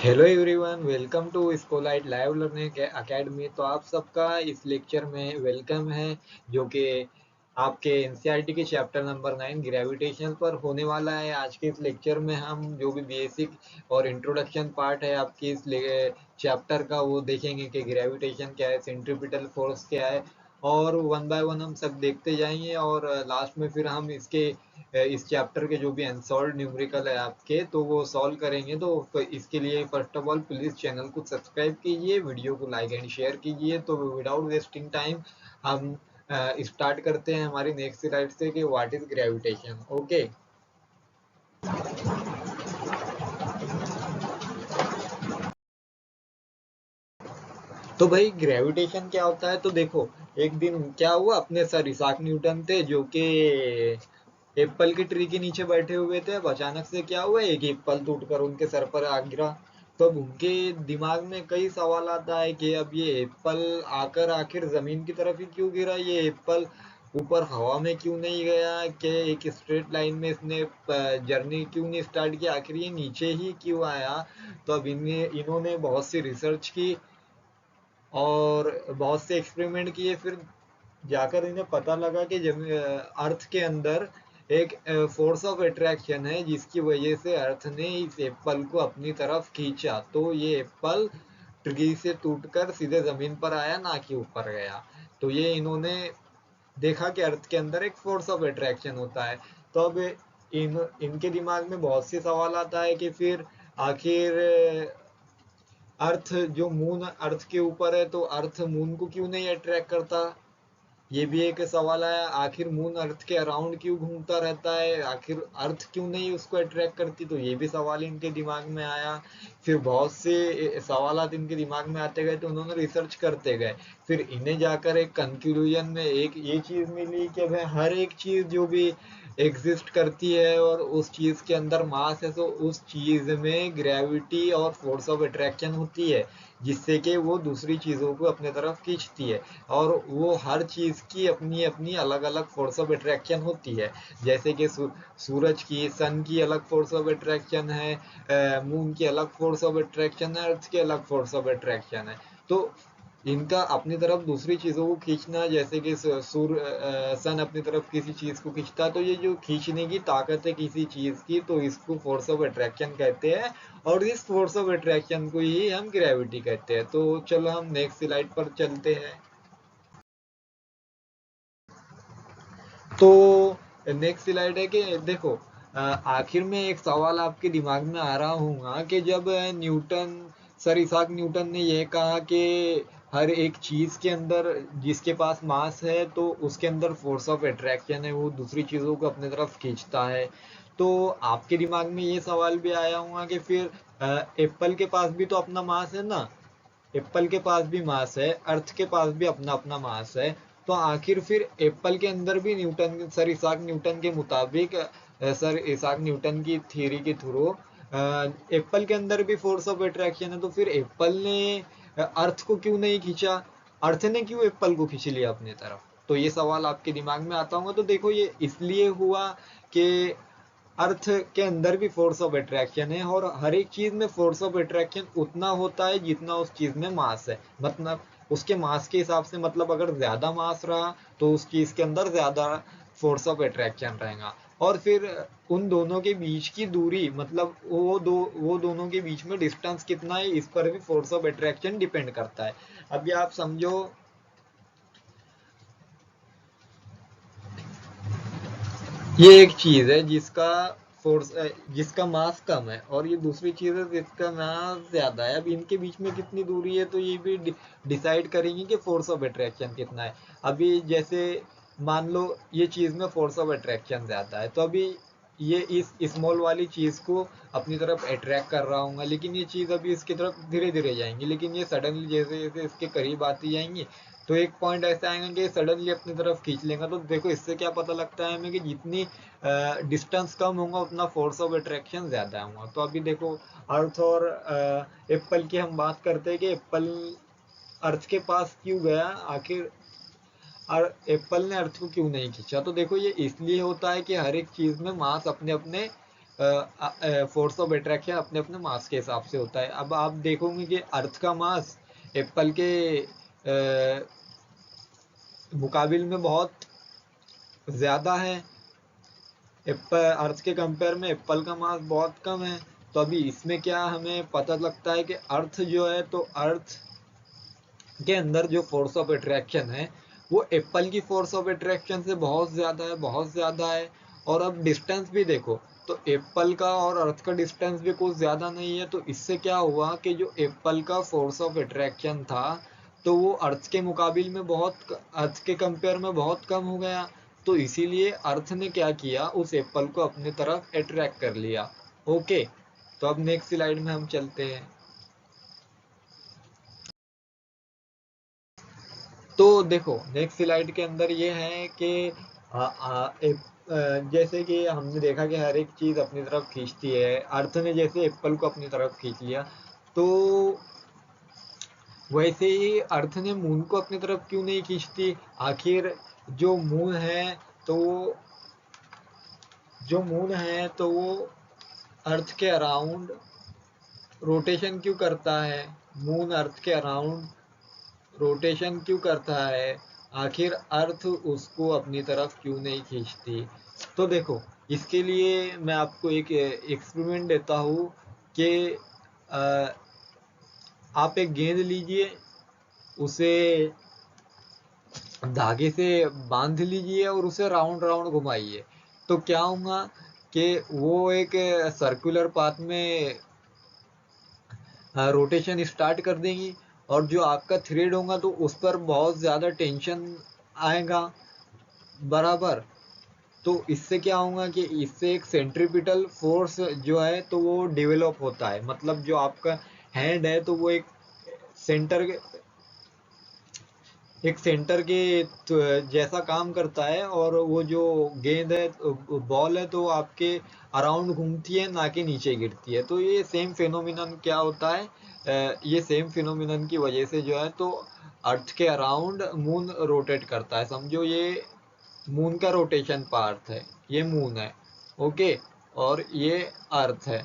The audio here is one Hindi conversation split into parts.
Hello everyone, welcome to Scolite live learning academy. तो आप सबका इस लेक्चर में वेलकम है, जो कि आपके एनसीईआरटी के चैप्टर नंबर 9 ग्रेविटेशन पर होने वाला है। आज के इस लेक्चर में हम जो भी बेसिक और इंट्रोडक्शन पार्ट है आपके इस चैप्टर का, वो देखेंगे कि ग्रेविटेशन क्या है, सेंट्रीपिटल फोर्स क्या है, और वन बाय वन हम सब देखते जाएंगे। और लास्ट में फिर हम इस चैप्टर के जो भी अनसॉल्व न्यूमेरिकल है आपके, तो वो सॉल्व करेंगे। तो इसके लिए first of all please channel को सब्सक्राइब कीजिए, वीडियो को लाइक एंड शेयर कीजिए। तो विदाउट वेस्टिंग टाइम हम स्टार्ट करते हैं हमारी नेक्स्ट स्लाइड से कि व्हाट इज ग्रेविटेशन। ओके, तो भाई ग्रेविटेशन क्या होता है? तो देखो, एक दिन क्या हुआ, अपने सर इसाक न्यूटन थे जो कि एप्पल की ट्री के नीचे बैठे हुए थे। अब अचानक से क्या हुआ, एक एप्पल टूटकर उनके सर पर आ गिरा। तो अब उनके दिमाग में कई सवाल आता है कि अब ये एप्पल आकर आखिर जमीन की तरफ ही क्यों गिरा, ये एप्पल ऊपर हवा में क्यों नहीं गया, कि एक स्ट्रेट लाइन में इसने जर्नी क्यों नहीं स्टार्ट की, आखिर ये नीचे ही क्यों आया। तो अब इन्होंने बहुत सी रिसर्च की और बहुत से एक्सपेरिमेंट किए। फिर जाकर इन्हें पता लगा कि अर्थ के अंदर एक फोर्स ऑफ अट्रैक्शन है, जिसकी वजह से अर्थ ने इस एप्पल को अपनी तरफ खींचा। तो ये एप्पल ट्री से टूटकर सीधे जमीन पर आया, ना कि ऊपर गया। तो ये इन्होंने देखा कि अर्थ के अंदर एक फोर्स ऑफ अट्रैक्शन होता है। तो अब इनके दिमाग में बहुत से सवाल आता है कि फिर आखिर अर्थ जो मून अर्थ के ऊपर है, तो अर्थ मून को क्यों नहीं अट्रैक्ट करता, ये भी एक सवाल आया। आखिर मून अर्थ के अराउंड क्यों घूमता रहता है, आखिर अर्थ क्यों नहीं उसको अट्रैक्ट करती, तो ये भी सवाल इनके दिमाग में आया। फिर बहुत से सवालात इनके दिमाग में आते गए, तो उन्होंने रिसर्च करते गए। फिर इन्हें जाकर एक कंक्लूजन में एक ये चीज मिली कि भाई हर एक चीज जो भी एग्जिस्ट करती है और उस चीज के अंदर मास है, तो उस चीज में ग्रेविटी और फोर्स ऑफ अट्रैक्शन होती है, जिससे कि वो दूसरी चीजों को अपने तरफ खींचती है। और वो हर चीज की अपनी अपनी अलग अलग फोर्स ऑफ अट्रैक्शन होती है। जैसे कि सूरज की, सन की अलग फोर्स ऑफ अट्रैक्शन है, मून की अलग फोर्स ऑफ अट्रैक्शन है, अर्थ की अलग फोर्स ऑफ अट्रैक्शन है। तो इनका अपनी तरफ दूसरी चीजों को खींचना, जैसे कि सन अपनी तरफ किसी चीज को खींचता है, तो ये जो खींचने की ताकत है किसी चीज की, तो इसको फोर्स ऑफ अट्रैक्शन कहते हैं। और इस फोर्स ऑफ अट्रैक्शन को ही हम ग्रेविटी कहते हैं। तो चलो हम नेक्स्ट स्लाइड पर चलते हैं। तो नेक्स्ट स्लाइड है कि देखो, आखिर में एक सवाल आपके दिमाग में आ रहा होगा कि जब सर इसाक न्यूटन ने यह कहा कि हर एक चीज के अंदर जिसके पास मास है, तो उसके अंदर फोर्स ऑफ अट्रैक्शन है, वो दूसरी चीजों को अपने तरफ खींचता है। तो आपके दिमाग में ये सवाल भी आया होगा कि फिर एप्पल के पास भी तो अपना मास है ना, एप्पल के पास भी मास है, अर्थ के पास भी अपना अपना मास है। तो आखिर फिर एप्पल के अंदर भी सर इसाक न्यूटन के मुताबिक, सर इसाक न्यूटन की थ्योरी के थ्रू एप्पल के अंदर भी फोर्स ऑफ अट्रैक्शन है। तो फिर एप्पल ने अर्थ को क्यों नहीं खींचा, अर्थ ने क्यों एप्पल को खींच लिया अपनी तरफ? तो ये सवाल आपके दिमाग में आता होगा। तो देखो, ये इसलिए हुआ कि अर्थ के अंदर भी फोर्स ऑफ अट्रैक्शन है, और हर एक चीज में फोर्स ऑफ अट्रैक्शन उतना होता है जितना उस चीज में मास है। मतलब उसके मास के हिसाब से, मतलब अगर ज्यादा मास रहा तो उस चीज के अंदर ज्यादा फोर्स ऑफ अट्रैक्शन रहेगा। और फिर उन दोनों के बीच की दूरी, मतलब वो दोनों के बीच में डिस्टेंस कितना है, इस पर भी फोर्स ऑफ अट्रैक्शन डिपेंड करता है। अभी आप समझो, ये एक चीज है जिसका मास कम है, और ये दूसरी चीज है जिसका मास ज्यादा है। अब इनके बीच में कितनी दूरी है, तो ये भी डिसाइड करेंगे कि फोर्स ऑफ अट्रैक्शन कितना है। अभी जैसे मान लो ये चीज में फोर्स ऑफ अट्रैक्शन ज्यादा है, तो अभी ये इस स्मॉल वाली चीज को अपनी तरफ अट्रैक्ट कर रहा हूँ, लेकिन ये चीज अभी इसकी तरफ धीरे धीरे जाएंगी, लेकिन ये सडनली जैसे जैसे इसके करीब आती जाएंगी, तो एक पॉइंट ऐसा आएगा कि सडनली अपनी तरफ खींच लेगा। तो देखो, इससे क्या पता लगता है हमें कि जितनी डिस्टेंस कम होगा उतना फोर्स ऑफ अट्रैक्शन ज्यादा होगा। तो अभी देखो, अर्थ और एप्पल की हम बात करते हैं कि एप्पल अर्थ के पास क्यों गया आखिर, और एप्पल ने अर्थ को क्यों नहीं खींचा। तो देखो, ये इसलिए होता है कि हर एक चीज में मास अपने अपने फोर्स ऑफ अट्रैक्शन अपने अपने मास के हिसाब से होता है। अब आप देखोगे कि अर्थ का मास एप्पल के मुकाबिल में बहुत ज्यादा है। एप्पल अर्थ के कंपेयर में एप्पल का मास बहुत कम है। तो अभी इसमें क्या हमें पता लगता है कि अर्थ जो है, तो अर्थ के अंदर जो फोर्स ऑफ अट्रैक्शन है वो एप्पल की फोर्स ऑफ अट्रैक्शन से बहुत ज्यादा है, बहुत ज्यादा है। और अब डिस्टेंस भी देखो, तो एप्पल का और अर्थ का डिस्टेंस भी कुछ ज्यादा नहीं है। तो इससे क्या हुआ कि जो एप्पल का फोर्स ऑफ अट्रैक्शन था, तो वो अर्थ के मुकाबिल में अर्थ के कंपेयर में बहुत कम हो गया। तो इसीलिए अर्थ ने क्या किया, उस एप्पल को अपनी तरफ अट्रैक्ट कर लिया। ओके, तो अब नेक्स्ट स्लाइड में हम चलते हैं। तो देखो नेक्स्ट स्लाइड के अंदर ये है कि जैसे कि हमने देखा कि हर एक चीज अपनी तरफ खींचती है। अर्थ ने जैसे एप्पल को अपनी तरफ खींच लिया, तो वैसे ही अर्थ ने मून को अपनी तरफ क्यों नहीं खींचती। आखिर जो मून है तो वो अर्थ के अराउंड रोटेशन क्यों करता है। मून अर्थ के अराउंड रोटेशन क्यों करता है। आखिर अर्थ उसको अपनी तरफ क्यों नहीं खींचती। तो देखो, इसके लिए मैं आपको एक एक्सपेरिमेंट देता हूँ कि आप एक गेंद लीजिए, उसे धागे से बांध लीजिए और उसे राउंड राउंड घुमाइए। तो क्या होगा कि वो एक सर्कुलर पाथ में रोटेशन स्टार्ट कर देंगी। और जो आपका थ्रेड होगा तो उस पर बहुत ज़्यादा टेंशन आएगा, बराबर। तो इससे क्या होगा कि इससे एक सेंट्रीपिटल फोर्स जो है तो वो डेवलप होता है। मतलब जो आपका हैंड है तो वो सेंटर के एक सेंटर के जैसा काम करता है। और वो जो गेंद है, बॉल है, तो आपके अराउंड घूमती है, ना कि नीचे गिरती है। तो ये सेम फिनोमिनन क्या होता है, ये सेम फिनोमिनन की वजह से जो है तो अर्थ के अराउंड मून रोटेट करता है। समझो ये मून का रोटेशन पार्ट है, ये मून है। ओके, और ये अर्थ है,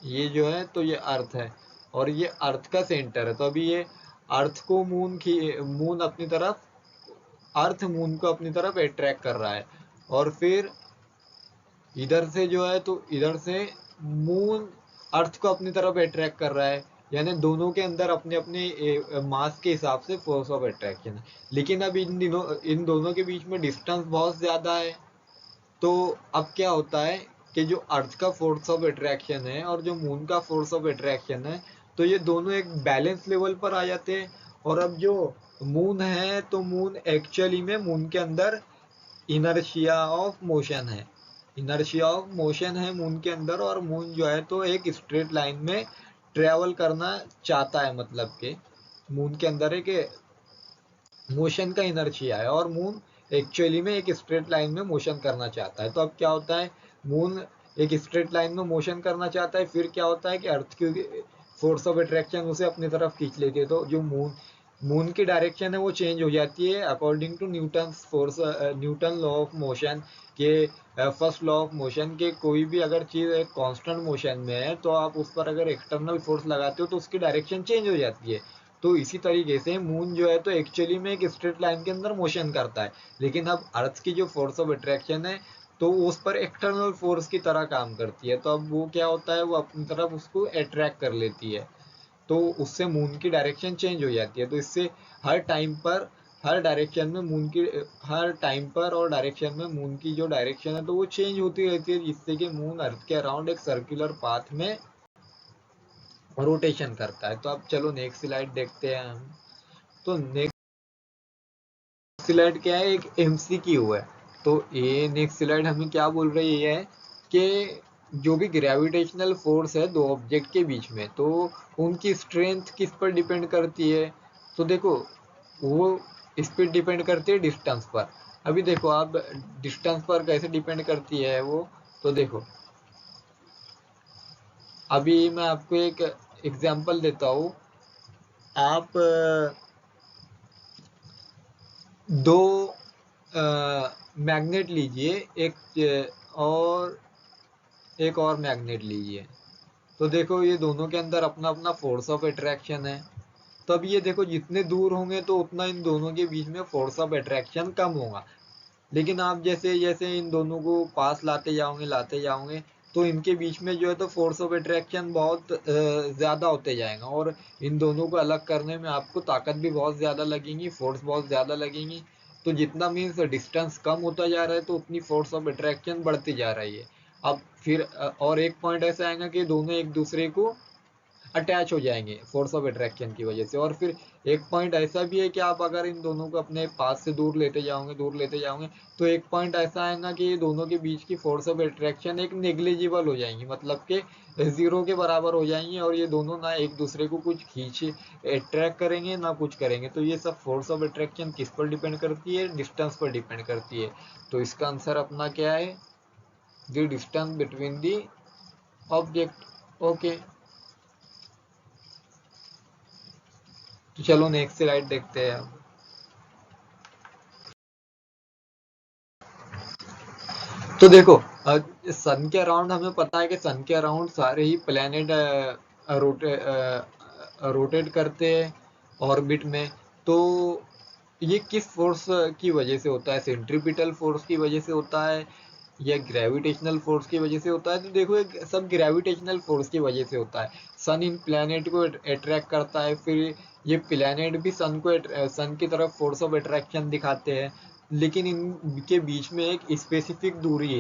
ये जो है तो ये अर्थ है, और ये अर्थ का सेंटर है। तो अभी ये अर्थ को मून अपनी तरफ अर्थ मून को अपनी तरफ अट्रैक्ट कर रहा है। और फिर इधर से जो है तो इधर से मून अर्थ को अपनी तरफ अट्रैक्ट कर रहा है। यानी दोनों के अंदर अपने अपने मास के हिसाब से फोर्स ऑफ अट्रैक्शन है। लेकिन अब इन दोनों के बीच में डिस्टेंस बहुत ज्यादा है। तो अब क्या होता है कि जो अर्थ का फोर्स ऑफ अट्रैक्शन है और जो मून का फोर्स ऑफ अट्रैक्शन है, तो ये दोनों एक बैलेंस लेवल पर आ जाते हैं। और अब जो मून है, तो मून एक्चुअली में मून के अंदर इनर्शिया ऑफ मोशन है। इनर्शिया ऑफ मोशन है मून के अंदर। और मून जो है तो एक स्ट्रेट लाइन में ट्रेवल करना चाहता है। मतलब कि मून के अंदर एक मोशन का इनर्शिया है और मून एक्चुअली में एक स्ट्रेट लाइन में मोशन करना चाहता है। तो अब क्या होता है, मून एक स्ट्रेट लाइन में मोशन करना चाहता है। फिर क्या होता है कि अर्थ की फोर्स ऑफ अट्रैक्शन उसे अपनी तरफ खींच लेती है। तो जो मून की डायरेक्शन है वो चेंज हो जाती है according to Newton law of motion के फर्स्ट लॉ ऑफ मोशन के। कोई भी अगर चीज एक कांस्टेंट मोशन में है तो आप उस पर अगर एक्सटर्नल फोर्स लगाते हो तो उसकी डायरेक्शन चेंज हो जाती है। तो इसी तरीके से मून जो है तो एक्चुअली में एक स्ट्रेट लाइन के अंदर मोशन करता है। लेकिन अब अर्थ की जो फोर्स ऑफ अट्रैक्शन है तो उस पर एक्सटर्नल फोर्स की तरह काम करती है। तो अब वो क्या होता है, वो अपनी तरफ उसको अट्रैक्ट कर लेती है। तो उससे मून की डायरेक्शन चेंज हो जाती है। तो इससे हर टाइम पर हर डायरेक्शन में मून की हर टाइम पर और डायरेक्शन में मून की जो डायरेक्शन है तो वो चेंज होती रहती है, जिससे कि मून अर्थ के अराउंड एक सर्कुलर पाथ में रोटेशन करता है। तो अब चलो नेक्स्ट स्लाइड देखते हैं हम। तो नेक्स्ट स्लाइड क्या है, एक एमसीक्यू है। तो ये नेक्स्ट स्लाइड हमें क्या बोल रही है कि जो भी ग्रेविटेशनल फोर्स है दो ऑब्जेक्ट के बीच में, तो उनकी स्ट्रेंथ किस पर डिपेंड करती है। तो देखो, वो इस पर डिपेंड करती है डिस्टेंस पर। अभी देखो आप, डिस्टेंस पर कैसे डिपेंड करती है वो। तो देखो, अभी मैं आपको एक एग्जांपल देता हूँ। आप दो मैग्नेट लीजिए, एक और एक और मैग्नेट लीजिए, तो देखो ये दोनों के अंदर अपना अपना फोर्स ऑफ अट्रैक्शन है। तब ये देखो जितने दूर होंगे तो उतना इन दोनों के बीच में फोर्स ऑफ अट्रैक्शन कम होगा। लेकिन आप जैसे जैसे इन दोनों को पास लाते जाओगे तो इनके बीच में जो है तो फोर्स ऑफ अट्रैक्शन बहुत ज्यादा होते जाएगा, और इन दोनों को अलग करने में आपको ताकत भी बहुत ज्यादा लगेगी, फोर्स बहुत ज्यादा लगेगी। तो जितना मीन्स डिस्टेंस कम होता जा रहा है तो उतनी फोर्स ऑफ अट्रैक्शन बढ़ती जा रही है। अब फिर और एक पॉइंट ऐसा आएगा कि दोनों एक दूसरे को अटैच हो जाएंगे फोर्स ऑफ अट्रैक्शन की वजह से। और फिर एक पॉइंट ऐसा भी है कि आप अगर इन दोनों को अपने पास से दूर लेते जाओगे तो एक पॉइंट ऐसा आएगा कि ये दोनों के बीच की फोर्स ऑफ अट्रैक्शन एक नेग्लिजिबल हो जाएंगी, मतलब कि जीरो के बराबर हो जाएंगी, और ये दोनों ना एक दूसरे को कुछ खींच अट्रैक्ट करेंगे ना कुछ करेंगे। तो ये सब फोर्स ऑफ अट्रैक्शन किस पर डिपेंड करती है? डिस्टेंस पर डिपेंड करती है। तो इसका आंसर अपना क्या है? The distance between the object. Okay, तो चलो नेक्स्ट स्लाइड देखते हैं। तो देखो सन के अराउंड हमें पता है कि सन के अराउंड सारे ही प्लेनेट रोटेट करते हैं ऑर्बिट में। तो ये किस फोर्स की वजह से होता है? सेंट्रीपिटल फोर्स की वजह से होता है या ग्रेविटेशनल फोर्स की वजह से होता है? तो देखो ये सब ग्रेविटेशनल फोर्स की वजह से होता है। सन इन प्लेनेट को अट्रैक्ट करता है, फिर ये प्लेनेट भी सन की तरफ फोर्स ऑफ अट्रैक्शन दिखाते हैं। लेकिन इनके बीच में एक स्पेसिफिक दूरी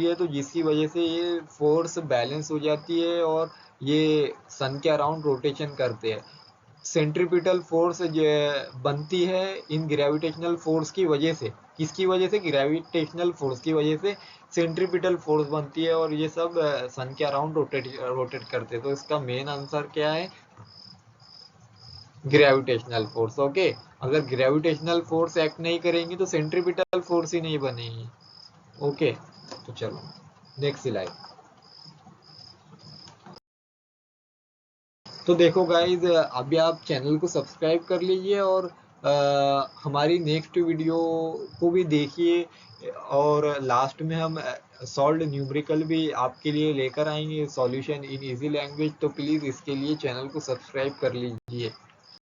है, तो जिसकी वजह से ये फोर्स बैलेंस हो जाती है और ये सन के अराउंड रोटेशन करते हैं। सेंट्रीपिटल फोर्स बनती है इन ग्रेविटेशनल फोर्स की वजह से। किसकी वजह से? ग्रेविटेशनल फोर्स की वजह से सेंट्रीपिटल फोर्स बनती है, और ये सब सन के अराउंड रोटेट करते हैं। तो इसका मेन आंसर क्या है? Gravitational force. ओके, अगर ग्रेविटेशनल फोर्स एक्ट नहीं करेंगी तो सेंट्रीपिटल फोर्स ही नहीं बनेगी। ओके, तो चलो नेक्स्ट स्लाइड। तो देखो गाइज, अभी आप चैनल को सब्सक्राइब कर लीजिए और हमारी नेक्स्ट वीडियो को भी देखिए, और लास्ट में हम सॉल्व्ड न्यूमेरिकल भी आपके लिए लेकर आएंगे, सॉल्यूशन इन इजी लैंग्वेज। तो प्लीज़ इसके लिए चैनल को सब्सक्राइब कर लीजिए।